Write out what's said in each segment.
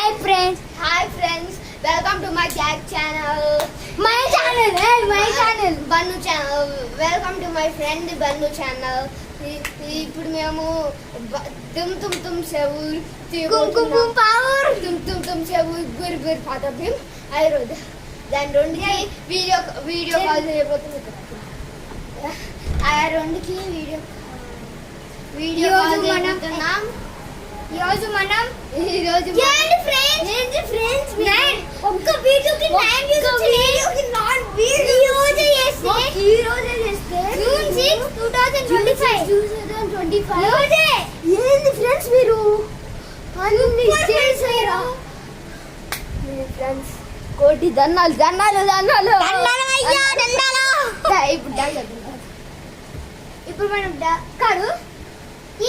Hi friends, welcome to my channel. My channel. Bannu channel. Welcome to my friend Bannu channel. ఇప్పుడు మేము tum sevur కుంకుమ power tum sevur గుర్ పాతబిం ఐరోడ్ దాని రెండుకి video call చేయబోతుంది ఆ రెండుకి వీడియో కాల్ చేస్తున్నాం. ఈరోజు మనం ఏంటి ఫ్రెండ్స్ ఒక్క వీడియోకి 9 వ్యూస్ వచ్చాయి. ఈ రోజే చేస్తే జూన్ 6 2025 రోజే ఏంది ఫ్రెండ్స్ మీరు అన్ని చేసారా ఫ్రెండ్స్? కోటి దండాలు ఇప్పుడు మనం కాదు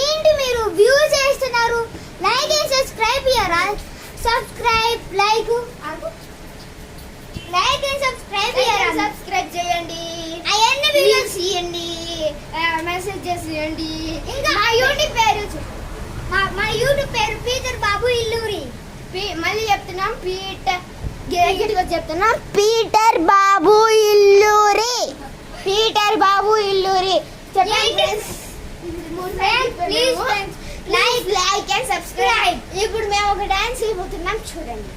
ఏంటి మీరు వ్యూ చేస్తున్నారు? లైక్ అండ్ సబ్స్క్రైబ్ చేయరా? లైక్ అండ్ సబ్స్క్రైబ్ చేయరా? సబ్స్క్రైబ్ చేయండి, అవన్నీ వీడియోస్ చేయండి, మెసేజెస్ చేయండి. ఇంకా మా యూట్యూబ్ పేరు మా యూట్యూబ్ పేరు పీటర్ బాబు ఇల్లూరి. మళ్ళీ చెప్తున్నాం, గట్టిగా చెప్తున్నాం, Peter Babu Illuri. Please like and subscribe. ఇప్పుడు మేము ఒక డాన్స్ అయిపోతున్నాం, చూడండి.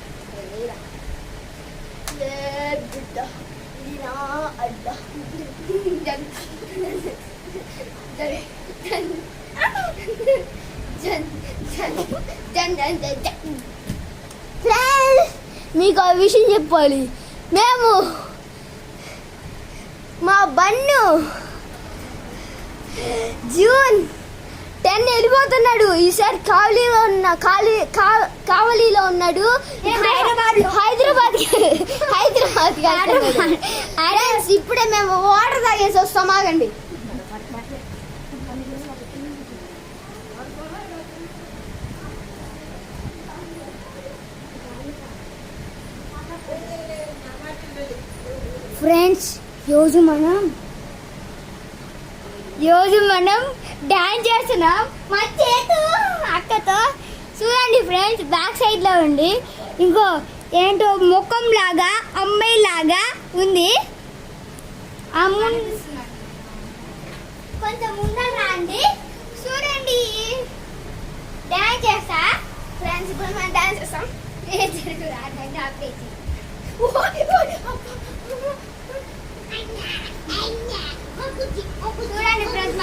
మీకు ఆ విషయం చెప్పాలి. మేము మా బన్ను జూన్ 10 వెళ్ళిపోతున్నాడు. ఈసారి కావలిలో ఉన్నాడు. హైదరాబాద్ ఇప్పుడే మేము వాటర్ తాగేసి వస్తాం. ఆగండి. ఫ్రెండ్స్ రోజు మనం డాన్స్ చేస్తున్నాం మా చేతు అక్కతో. చూడండి ఫ్రెండ్స్, బ్యాక్ సైడ్ లో ఉండి ఇంకో ఏంటో ముఖం లాగా అమ్మాయి లాగా ఉంది. కొంచెం ముందర రండి, చూడండి డాన్స్ చేస్తా. ఫ్రెండ్స్ ఇప్పుడు మనం డాన్స్ చేస్తాం. చూడండి ఫ్రెండ్స్.